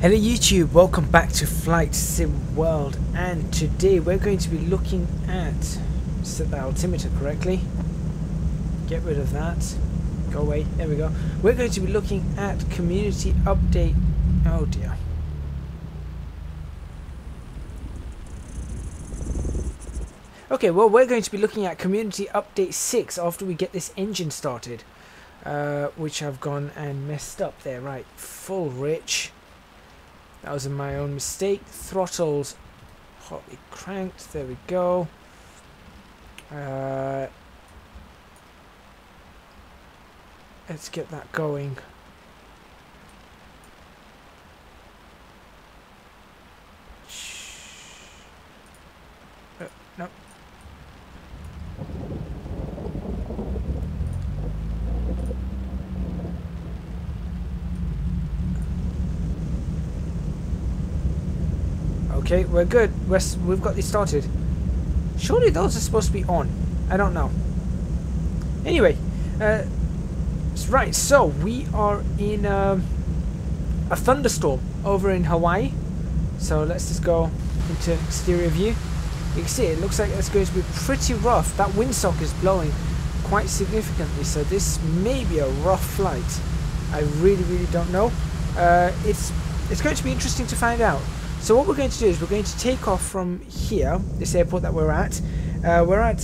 Hello YouTube, welcome back to Flight Sim World, and today we're going to be looking at, set the altimeter correctly, get rid of that, go away, there we go. We're going to be looking at community update, oh dear. Okay, well we're going to be looking at community update 6 after we get this engine started, which I've gone and messed up there, right, full rich. That was my own mistake. Throttles hotly cranked. There we go. Let's get that going. No. Okay, we're good. We've got this started. Surely those are supposed to be on. I don't know. Anyway, right. So we are in a thunderstorm over in Hawaii. So let's just go into exterior view. You can see it looks like it's going to be pretty rough. That windsock is blowing quite significantly, so this may be a rough flight. I really don't know. It's going to be interesting to find out. So what we're going to do is we're going to take off from here, this airport that we're at. We're at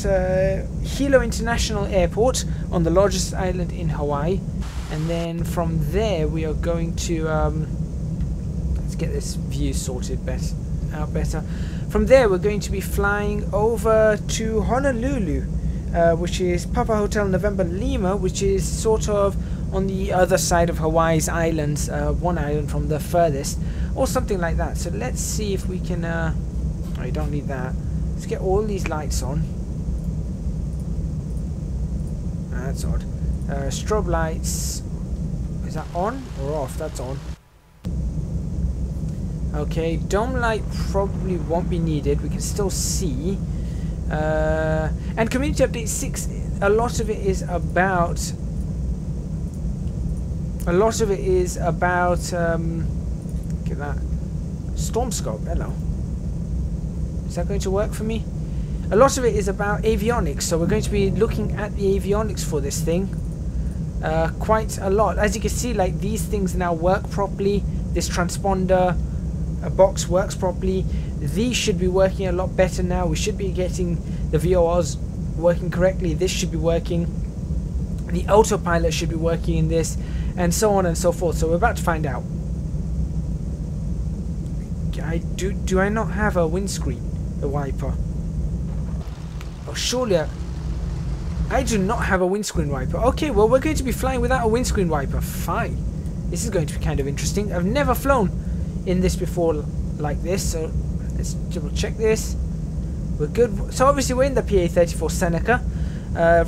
Hilo International Airport on the largest island in Hawaii. And then from there we are going to, let's get this view sorted out better. From there we're going to be flying over to Honolulu, which is Papa Hotel November Lima, which is sort of on the other side of Hawaii's islands, one island from the furthest, or something like that. So let's see if we can, oh, you don't need that. Let's get all these lights on. That's odd. Strobe lights, is that on or off? That's on. Okay, dome light probably won't be needed, we can still see. And community update 6, a lot of it is about get that storm scope. Hello, is that going to work for me? A lot of it is about avionics, so we're going to be looking at the avionics for this thing quite a lot. As you can see, like, these things now work properly. This transponder box works properly. These should be working a lot better now. We should be getting the VORs working correctly. This should be working. The autopilot should be working in this, and so on and so forth. So we're about to find out. Do I not have a windscreen, a wiper? Oh, surely I do not have a windscreen wiper. Okay, well we're going to be flying without a windscreen wiper. Fine. This is going to be kind of interesting. I've never flown in this before like this, so let's double check this. We're good. So obviously we're in the PA-34 Seneca.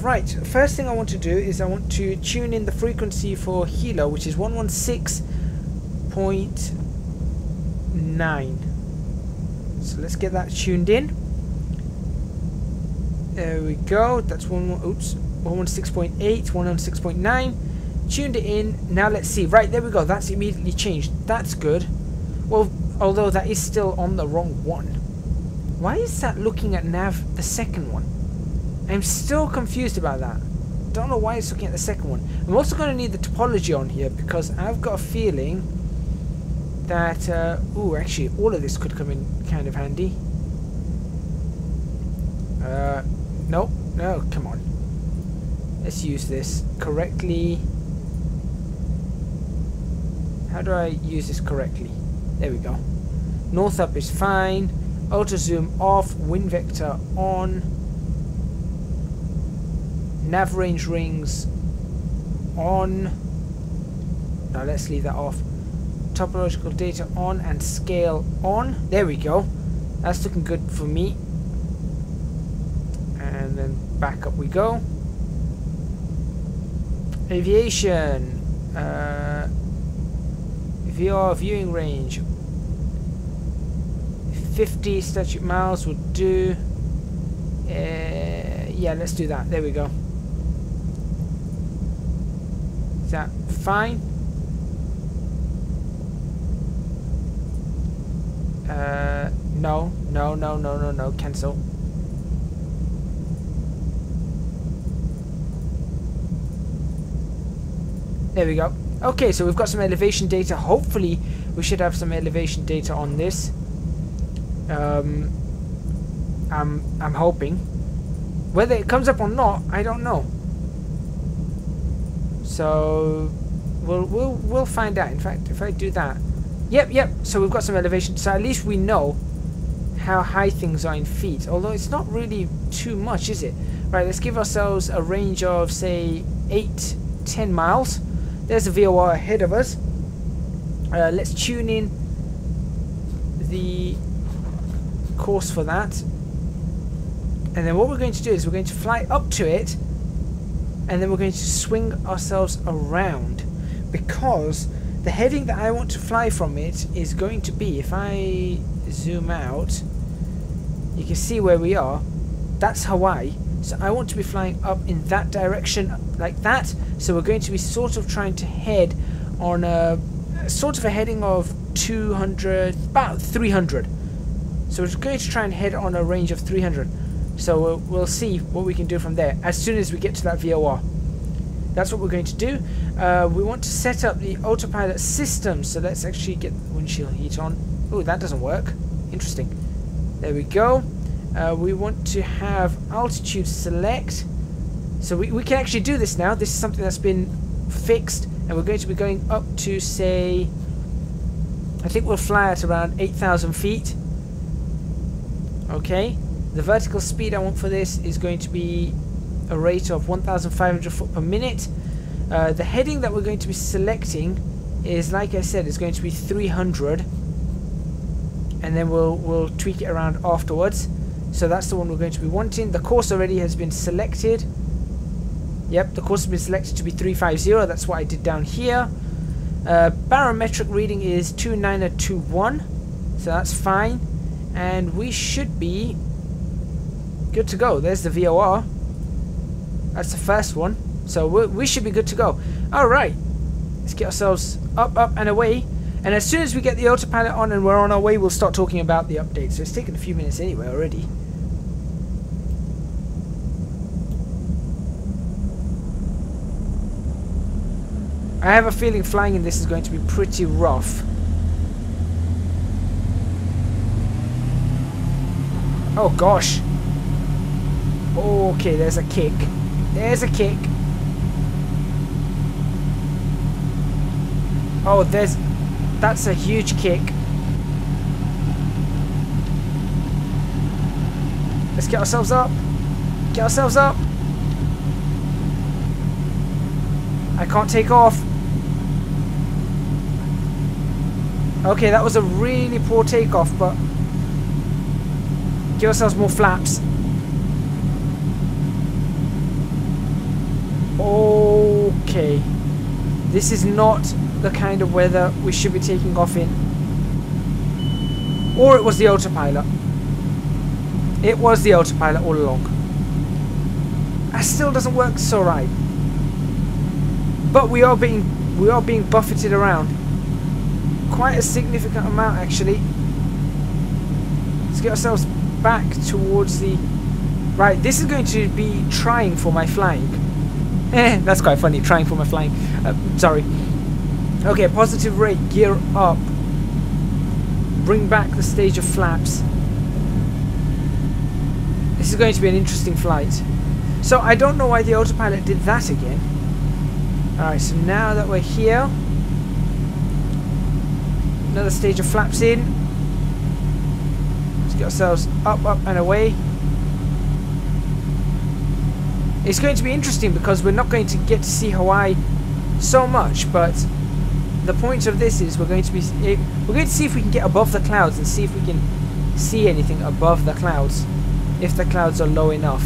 Right, first thing I want to do is I want to tune in the frequency for Hilo, which is 116.9. So let's get that tuned in. There we go. That's 116.8, 116.9. Tuned it in. Now let's see. Right, there we go. That's immediately changed. That's good. Well, although that is still on the wrong one. Why is that looking at nav the second one? I'm still confused about that. Don't know why it's looking at the second one. I'm also going to need the topology on here because I've got a feeling that ooh, actually all of this could come in kind of handy. No, come on. Let's use this correctly. How do I use this correctly? There we go. North up is fine. Auto zoom off. Wind vector on. Nav range rings on. Now let's leave that off. Topological data on and scale on. There we go. That's looking good for me. And then back up we go. Aviation. VR viewing range. 50 statute miles would do. Yeah, let's do that. There we go. Is that fine? No, no, no, no, no, no, cancel. There we go. Okay, so we've got some elevation data. Hopefully, we should have some elevation data on this. I'm hoping. Whether it comes up or not, I don't know. So we'll find out. In fact, if I do that, yep. So we've got some elevation. So at least we know how high things are in feet. Although it's not really too much, is it? Right. Let's give ourselves a range of say 8-10 miles. There's a VOR ahead of us. Let's tune in the course for that. And then what we're going to do is we're going to fly up to it, and then we're going to swing ourselves around, because the heading that I want to fly from it is going to be, if I zoom out, you can see where we are. That's Hawaii. So I want to be flying up in that direction like that. So we're going to be sort of trying to head on a sort of a heading of 200, about 300. So we're going to try and head on a range of 300. So we'll see what we can do from there as soon as we get to that VOR. That's what we're going to do. We want to set up the autopilot system. So let's actually get windshield heat on. Oh, that doesn't work. Interesting. There we go. We want to have altitude select. So we can actually do this now. This is something that's been fixed. And we're going to be going up to, say, I think we'll fly at around 8,000 feet. Okay. The vertical speed I want for this is going to be a rate of 1,500 foot per minute. The heading that we're going to be selecting is, like I said, is going to be 300. And then we'll tweak it around afterwards. So that's the one we're going to be wanting. The course already has been selected. Yep, the course has been selected to be 350. That's what I did down here. Barometric reading is 2921. So that's fine. And we should be good to go. There's the VOR. That's the first one. So we should be good to go. Alright. Let's get ourselves up and away. And as soon as we get the autopilot on and we're on our way, we'll start talking about the update. So it's taken a few minutes anyway already. I have a feeling flying in this is going to be pretty rough. Oh gosh. Okay, there's a kick. There's a kick. Oh, that's a huge kick. Let's get ourselves up. Get ourselves up. I can't take off. Okay, that was a really poor takeoff, but give ourselves more flaps. Okay. This is not the kind of weather we should be taking off in. Or it was the autopilot. It was the autopilot all along. That still doesn't work so right. But we are being buffeted around. Quite a significant amount actually. Let's get ourselves back towards the... Right, this is going to be trying for my flying. That's quite funny, trying for my flying. Sorry. Okay, positive rate, gear up. Bring back the stage of flaps. This is going to be an interesting flight. So I don't know why the autopilot did that again. Alright, so now that we're here, another stage of flaps in. Let's get ourselves up and away. It's going to be interesting because we're not going to get to see Hawaii so much, but the point of this is we're going to see if we can get above the clouds and see if we can see anything above the clouds, if the clouds are low enough.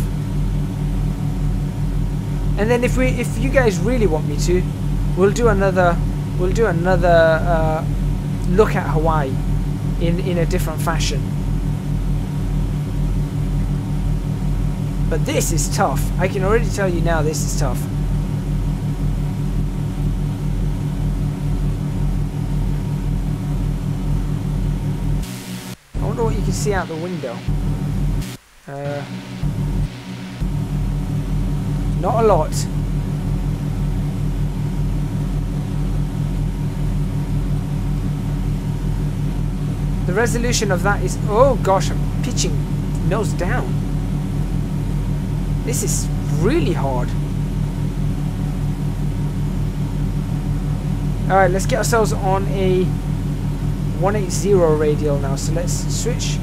And then if you guys really want me to, we'll do another look at Hawaii in a different fashion. But this is tough. I can already tell you now this is tough. can see out the window. Not a lot. The resolution of that is... Oh gosh, I'm pitching nose down. This is really hard. Alright, let's get ourselves on a 180 radial now. So let's switch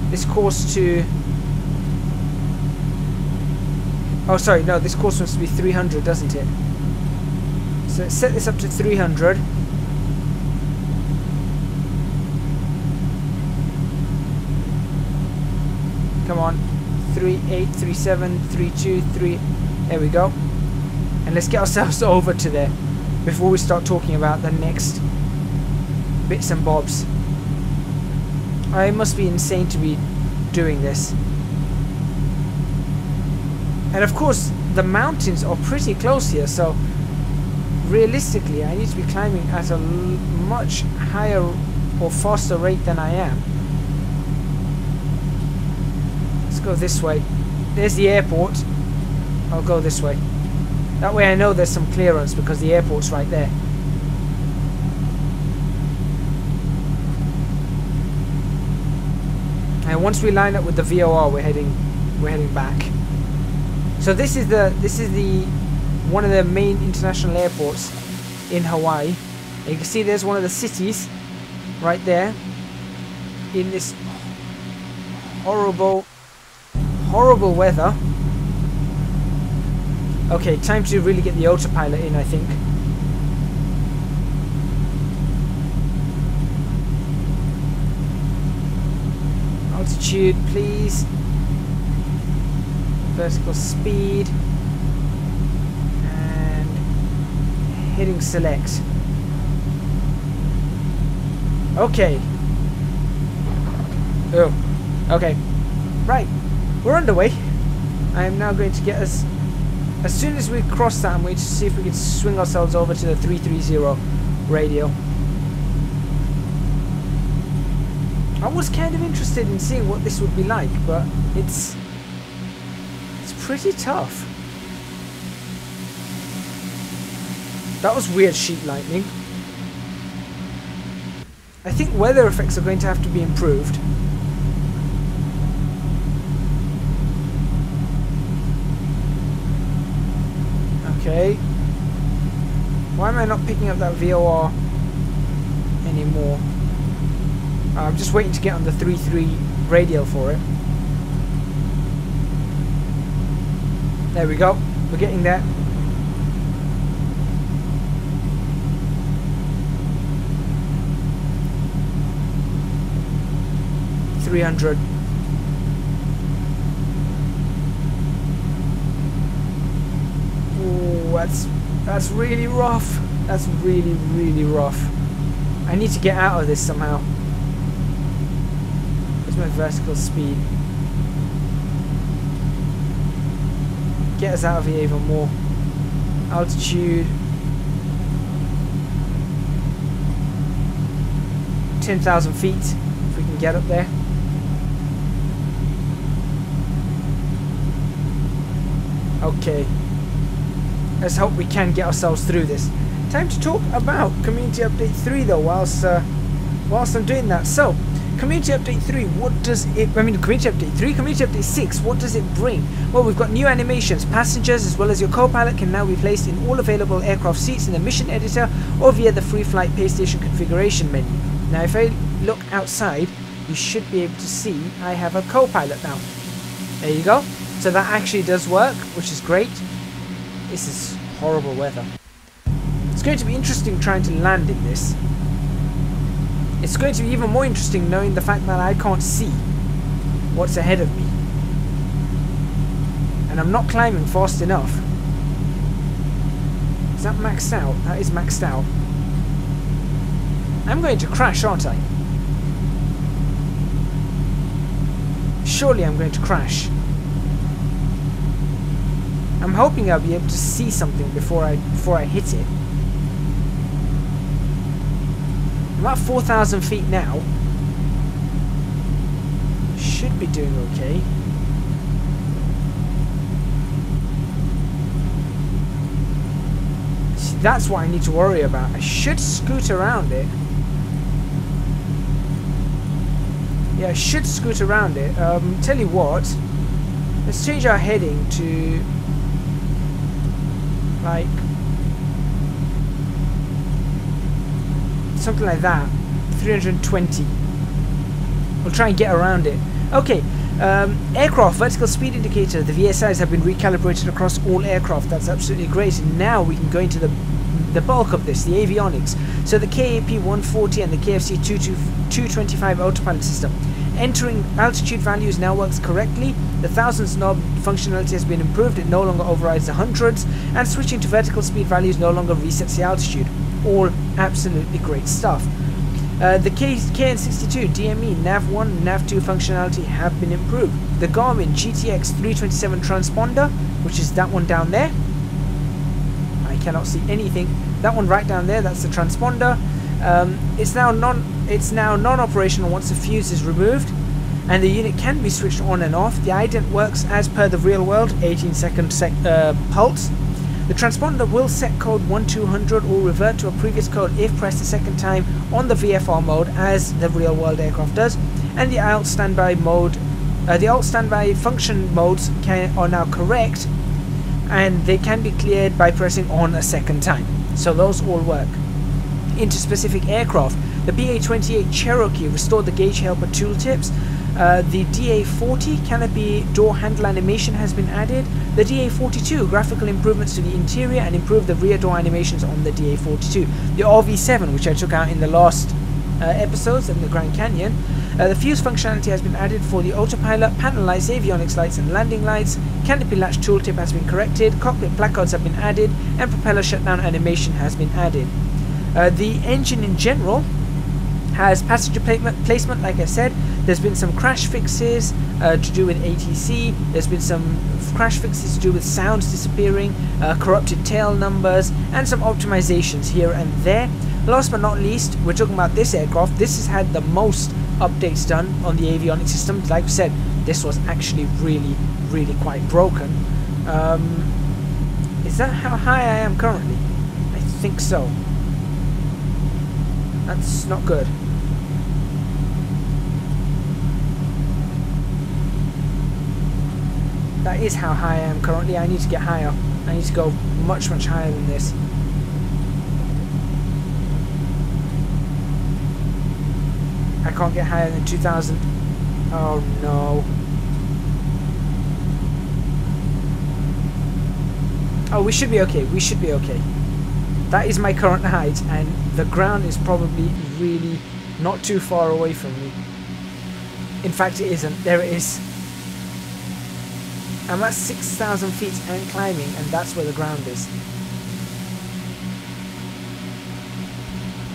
this course to... Oh, sorry, no, this course wants to be 300, doesn't it? So let's set this up to 300. Come on. 38, 37, 32, 3. There we go. And let's get ourselves over to there before we start talking about the next bits and bobs. I must be insane to be doing this. And of course, the mountains are pretty close here, so realistically, I need to be climbing at a much higher or faster rate than I am. Let's go this way. There's the airport. I'll go this way. That way I know there's some clearance because the airport's right there. And once we line up with the VOR, we're heading back. So this is the one of the main international airports in Hawaii. And you can see there's one of the cities right there in this horrible weather. Okay, time to really get the autopilot in, I think. Altitude, please. Vertical speed. And hitting select. Okay. Oh, okay. Right, we're underway. I am now going to get us... As soon as we cross that, I'm going to see if we can swing ourselves over to the 330 radio. I was kind of interested in seeing what this would be like, but it's pretty tough. That was weird sheet lightning. I think weather effects are going to have to be improved. Okay. Why am I not picking up that VOR anymore? I'm just waiting to get on the 3.3 radial for it. There we go. We're getting there. $300. That's really rough. That's really rough. I need to get out of this somehow. Where's my vertical speed? Get us out of here even more. Altitude. 10,000 feet if we can get up there. Okay. Let's hope we can get ourselves through this. Time to talk about Community Update 3 though, whilst I'm doing that. So, Community Update 3, what does it... Community Update 3, Community Update 6, what does it bring? Well, we've got new animations. Passengers as well as your co-pilot can now be placed in all available aircraft seats in the mission editor or via the free flight pay station configuration menu. Now, if I look outside, you should be able to see I have a co-pilot now. There you go. So that actually does work, which is great. This is horrible weather. It's going to be interesting trying to land in this. It's going to be even more interesting knowing the fact that I can't see what's ahead of me. And I'm not climbing fast enough. Is that maxed out? That is maxed out. I'm going to crash, aren't I? Surely I'm going to crash. I'm hoping I'll be able to see something before I hit it. I'm at 4,000 feet now. should be doing okay. See, that's what I need to worry about. I should scoot around it. Yeah, I should scoot around it. Tell you what, let's change our heading to like something like that. 320. We'll try and get around it. Okay, aircraft vertical speed indicator. The VSIs have been recalibrated across all aircraft. That's absolutely great. And now we can go into the bulk of this, the avionics. So the KAP 140 and the KFC 225 autopilot system. Entering altitude values now works correctly. The thousands knob functionality has been improved. It no longer overrides the hundreds. And switching to vertical speed values no longer resets the altitude. All absolutely great stuff. The KN62 DME NAV1 and NAV2 functionality have been improved. The Garmin GTX 327 transponder, which is that one down there. I cannot see anything. That one right down there, that's the transponder. It's now non-operational once the fuse is removed, and the unit can be switched on and off. The ident works as per the real world, 18-second pulse. The transponder will set code 1200 or revert to a previous code if pressed a second time on the VFR mode, as the real world aircraft does. And the alt standby mode, the alt standby function modes are now correct, and they can be cleared by pressing on a second time. So those all work. Into specific aircraft, the PA-28 Cherokee restored the gauge helper tooltips. The DA-40 canopy door handle animation has been added. The DA-42 graphical improvements to the interior and improved the rear door animations on the DA-42. The RV-7, which I took out in the last episodes in the Grand Canyon. The fuse functionality has been added for the autopilot, panel lights, avionics lights and landing lights. Canopy latch tooltip has been corrected. Cockpit placards have been added, and propeller shutdown animation has been added. The engine in general has passenger placement, like I said. There's been some crash fixes to do with ATC. There's been some crash fixes to do with sounds disappearing, corrupted tail numbers, and some optimizations here and there. Last but not least, we're talking about this aircraft. This has had the most updates done on the avionics system. Like I said, this was actually really quite broken. Is that how high I am currently? I think so. That's not good. That is how high I am currently. I need to get higher. I need to go much higher than this. I can't get higher than 2000. Oh no. Oh, we should be okay. We should be okay. That is my current height, and the ground is probably really not too far away from me. In fact, it isn't. There it is. I'm at 6,000 feet and climbing, and that's where the ground is.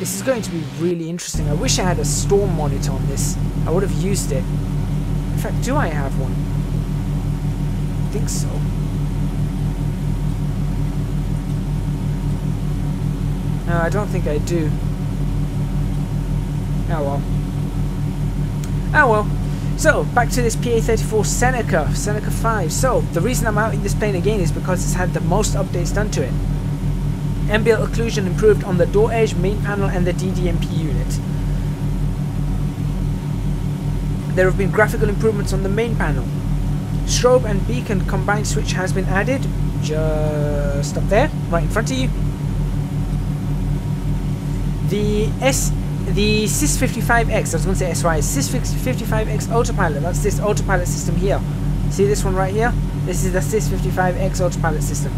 This is going to be really interesting. I wish I had a storm monitor on this. I would have used it. In fact, do I have one? I think so. No, I don't think I do. Oh well. Oh well. So, back to this PA-34 Seneca V. So, the reason I'm out in this plane again is because it's had the most updates done to it. Ambient occlusion improved on the door edge, main panel and the DDMP unit. There have been graphical improvements on the main panel. Strobe and beacon combined switch has been added. Just up there, right in front of you. The SIS-55X, I was going to say SY, SIS-55X autopilot, that's this autopilot system here. See this one right here? This is the SIS-55X autopilot system.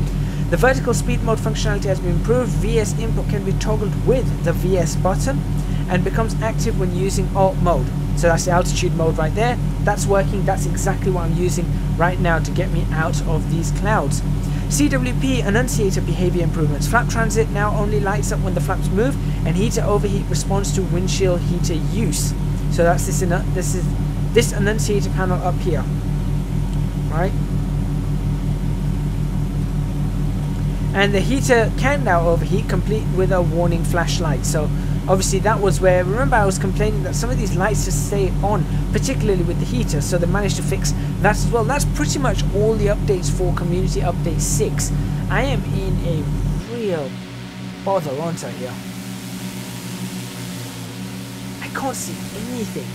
The vertical speed mode functionality has been improved. VS input can be toggled with the VS button and becomes active when using alt mode. So that's the altitude mode right there. That's working. That's exactly what I'm using right now to get me out of these clouds. CWP annunciator behavior improvements. Flap transit now only lights up when the flaps move, and heater overheat responds to windshield heater use. So that's this annunciator panel up here, right? And the heater can now overheat, complete with a warning flashlight. So Obviously that was where, remember I was complaining that some of these lights just stay on, particularly with the heater, so they managed to fix that as well. That's pretty much all the updates for Community Update 6. I am in a real bother, aren't I, here? I can't see anything.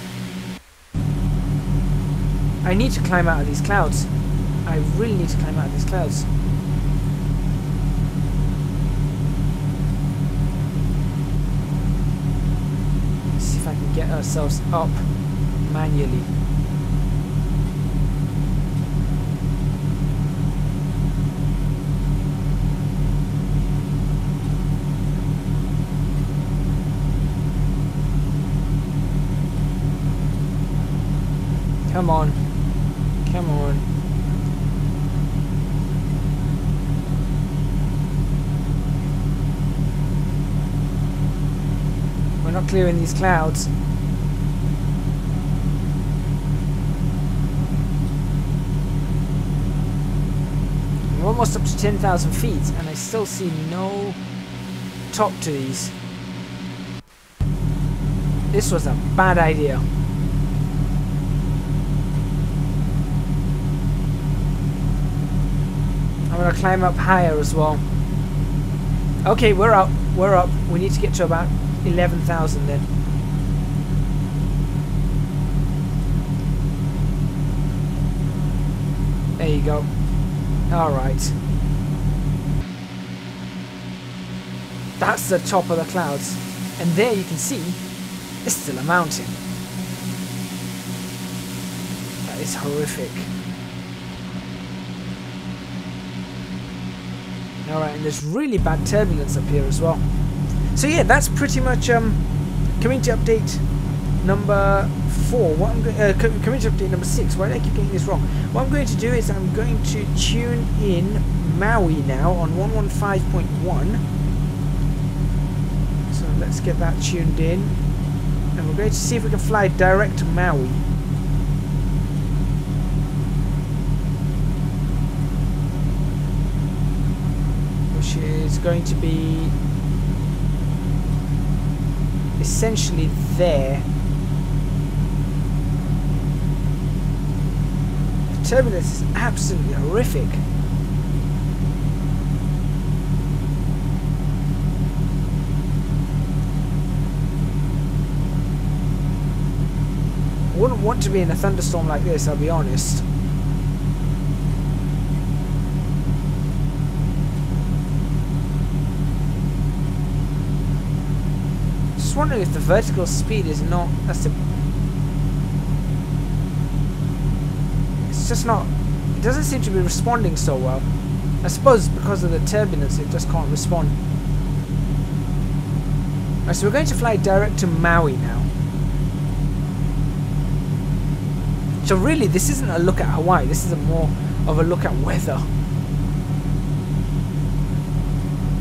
I need to climb out of these clouds. I really need to climb out of these clouds. Let's see if I can get ourselves up manually. Come on. Come on. We're not clearing these clouds. We're almost up to 10,000 feet and I still see no top to these. This was a bad idea. I'm gonna climb up higher as well. Okay, we're up. We're up. We need to get to about 11,000 then. There you go. Alright. That's the top of the clouds. And there you can see, it's still a mountain. That is horrific. Alright, and there's really bad turbulence up here as well. So yeah, that's pretty much community update number 4. What I'm community update number 6. Why do I keep getting this wrong? What I'm going to do is I'm going to tune in Maui now on 115.1. So let's get that tuned in, and we're going to see if we can fly direct to Maui. Is going to be essentially there. The turbulence is absolutely horrific. I wouldn't want to be in a thunderstorm like this, I'll be honest. Wondering if the vertical speed is not, it's just not, it doesn't seem to be responding so well. I suppose because of the turbulence it just can't respond. Right, so we're going to fly direct to Maui now. So really this isn't a look at Hawaii, this is a more of a look at weather.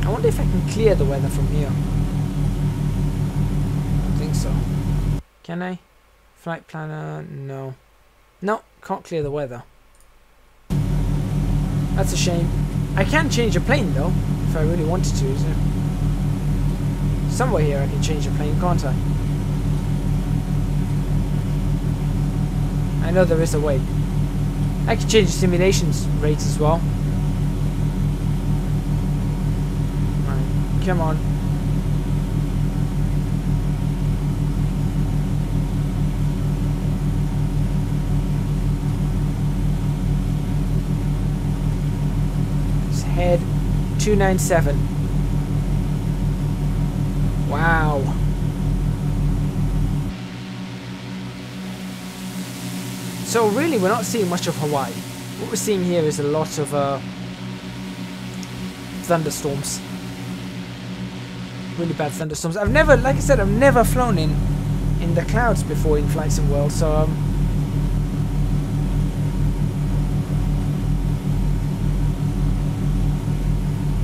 I wonder if I can clear the weather from here. So can I? Flight planner? No. No, can't clear the weather. That's a shame. I can change a plane though, if I really wanted to, isn't it? Somewhere here I can change a plane, can't I? I know there is a way. I can change the simulations rate as well. Right, come on. Head 297. Wow. So really we're not seeing much of Hawaii. What we're seeing here is a lot of thunderstorms. Really bad thunderstorms. I've never, like I said, I've never flown in the clouds before in Flight Sim World, so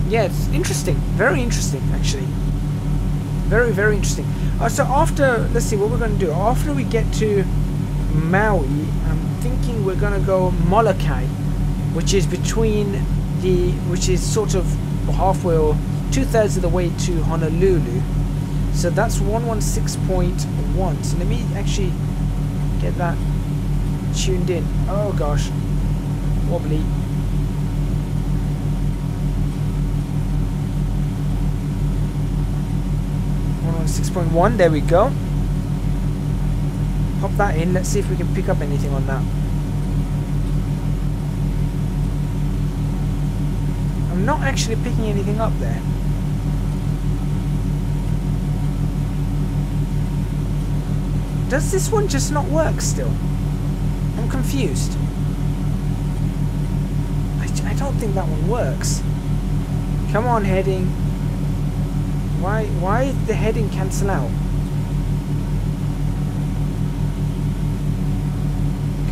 yeah, it's interesting. Very interesting, actually. Very, very interesting. So after, let's see what we're going to do. After we get to Maui, I'm thinking we're going to go Molokai, which is between which is sort of halfway or 2/3 of the way to Honolulu. So that's 116.1. So let me actually get that tuned in. Oh gosh, wobbly. 116.1. There we go. Pop that in. Let's see if we can pick up anything on that. I'm not actually picking anything up there. Does this one just not work still? I'm confused. I don't think that one works. Come on, heading. Why did the heading cancel out?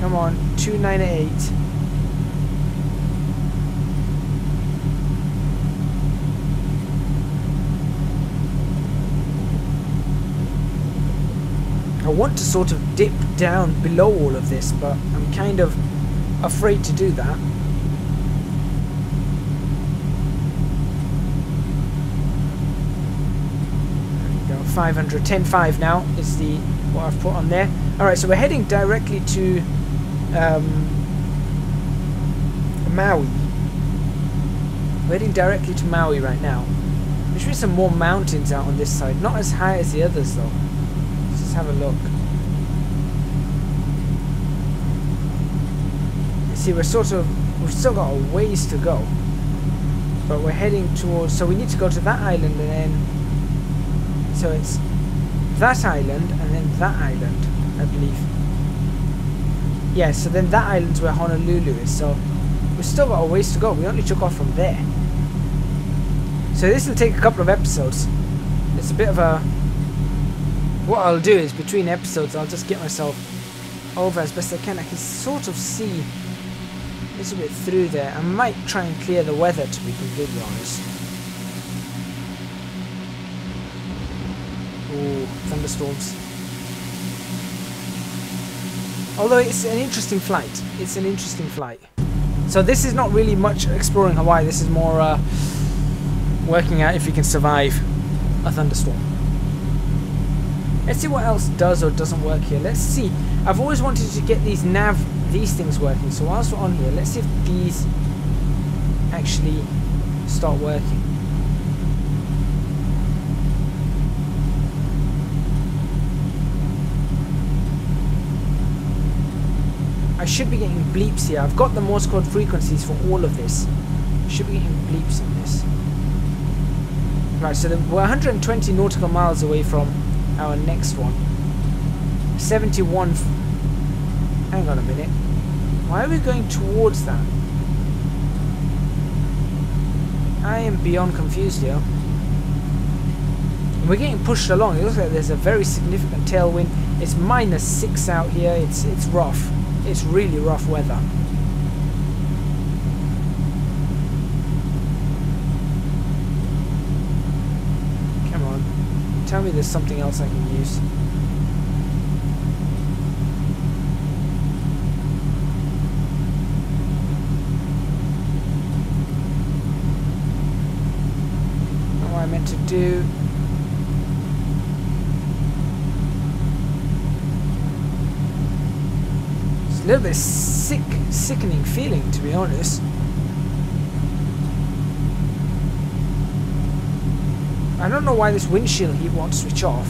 Come on, 298. I want to sort of dip down below all of this, but I'm kind of afraid to do that. There we go, 500, 10.5 now is the what I've put on there. Alright, so we're heading directly to Maui. We're heading directly to Maui right now. There should be some more mountains out on this side, not as high as the others though. Let's have a look. You see, we've still got a ways to go, but we're heading towards. So we need to go to that island, and then so it's that island and then that island, I believe. Yeah, so then that island's where Honolulu is. So we've still got a ways to go. We only took off from there, so this will take a couple of episodes. It's a bit of a. What I'll do is between episodes I'll just get myself over as best I can. I can sort of see a little bit through there. I might try and clear the weather, to be completely honest. Ooh, thunderstorms. Although it's an interesting flight. It's an interesting flight. So this is not really much exploring Hawaii. This is more working out if you can survive a thunderstorm. Let's see what else does or doesn't work here. Let's see. I've always wanted to get these things working. So whilst we're on here, let's see if these actually start working. I should be getting bleeps here. I've got the Morse code frequencies for all of this. I should be getting bleeps on this. Right, so we're 120 nautical miles away from our next one. 71. Hang on a minute. Why are we going towards that? I am beyond confused here. We're getting pushed along. It looks like there's a very significant tailwind. It's -6 out here. It's rough. It's really rough weather. Come on. Tell me there's something else I can use. What am I meant to do? It's a little bit sickening feeling, to be honest. I don't know why this windshield heat won't switch off.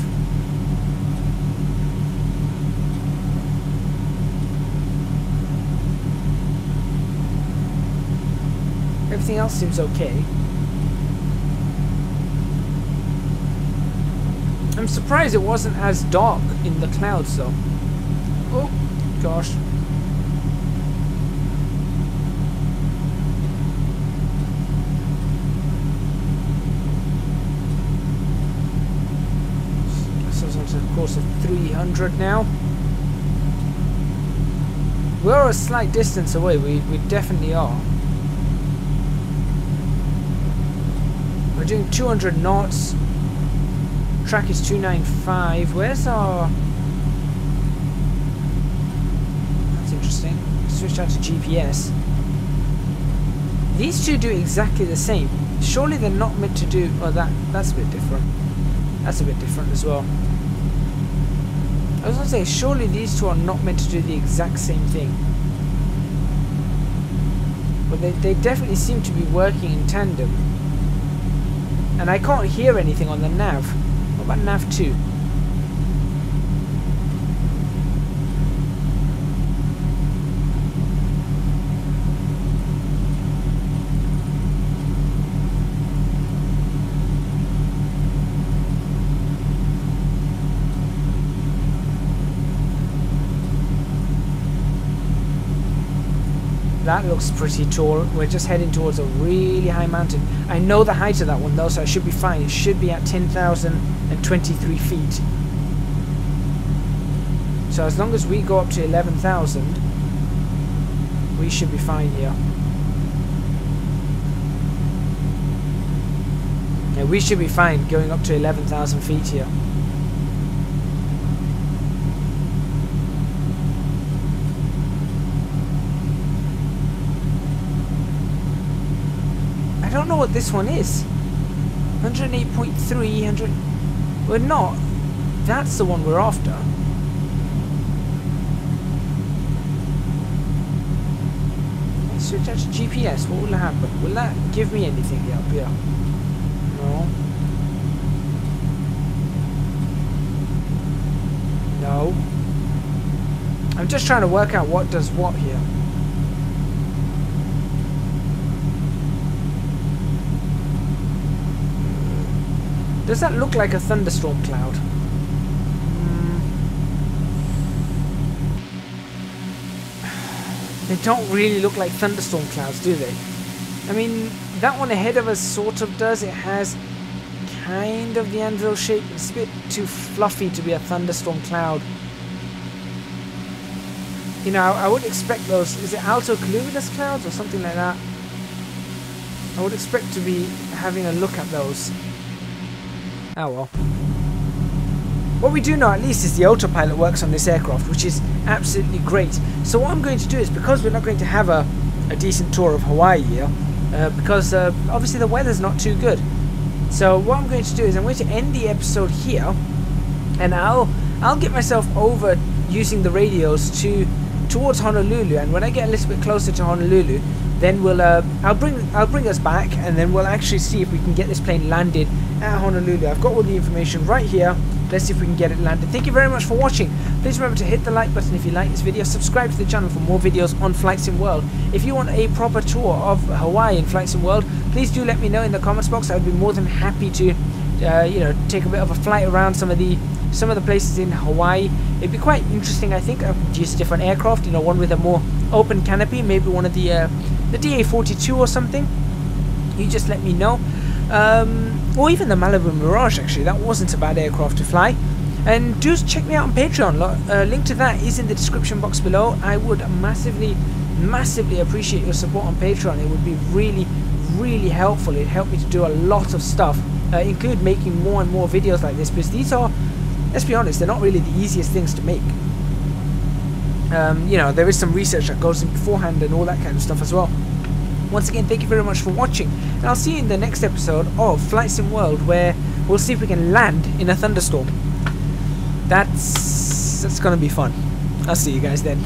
Everything else seems okay. I'm surprised it wasn't as dark in the clouds though. Oh gosh. Of course, of 300 now. We're a slight distance away. We definitely are. We're doing 200 knots. Track is 295. Where's our? That's interesting. Switch out to GPS. These two do exactly the same. Surely they're not meant to do. Well, that's a bit different. That's a bit different as well. I was going to say, surely these two are not meant to do the exact same thing. But they definitely seem to be working in tandem. And I can't hear anything on the nav. What about nav 2? That looks pretty tall. We're just heading towards a really high mountain. I know the height of that one though, so I should be fine. It should be at 10,023 feet. So as long as we go up to 11,000, we should be fine here. Yeah, we should be fine going up to 11,000 feet here. I don't know what this one is. 108.3, 100... We're not. That's the one we're after. Let's switch out to GPS. What will happen? Will that give me anything up here? No. No. I'm just trying to work out what does what here. Does that look like a thunderstorm cloud? They don't really look like thunderstorm clouds, do they? I mean, that one ahead of us sort of does. It has kind of the anvil shape. It's a bit too fluffy to be a thunderstorm cloud. You know, I would expect those... Is it altocumulus clouds or something like that? I would expect to be having a look at those. Oh well. What we do know at least is the autopilot works on this aircraft, which is absolutely great. So what I'm going to do is, because we're not going to have a decent tour of Hawaii here, because obviously the weather's not too good. So what I'm going to do is I'm going to end the episode here, and I'll get myself over using the radios towards Honolulu, and when I get a little bit closer to Honolulu, then we'll I'll bring us back, and then we'll actually see if we can get this plane landed at Honolulu. I've got all the information right here. Let's see if we can get it landed. Thank you very much for watching. Please remember to hit the like button if you like this video. Subscribe to the channel for more videos on Flight Sim World. If you want a proper tour of Hawaii and Flight Sim World, please do let me know in the comments box. I would be more than happy to you know, take a bit of a flight around some of the places in Hawaii. It'd be quite interesting, I think. Use different aircraft, you know, one with a more open canopy, maybe one of the DA-42 or something. You just let me know. Or even the Malibu Mirage, actually. That wasn't a bad aircraft to fly. And do check me out on Patreon. Link to that is in the description box below. I would massively appreciate your support on Patreon. It would be really helpful. It'd help me to do a lot of stuff, include making more and more videos like this, because these are, let's be honest, they're not really the easiest things to make. You know, there is some research that goes in beforehand and all that kind of stuff as well. Once again, thank you very much for watching, and I'll see you in the next episode of Flight Sim World, where we'll see if we can land in a thunderstorm. That's going to be fun. I'll see you guys then.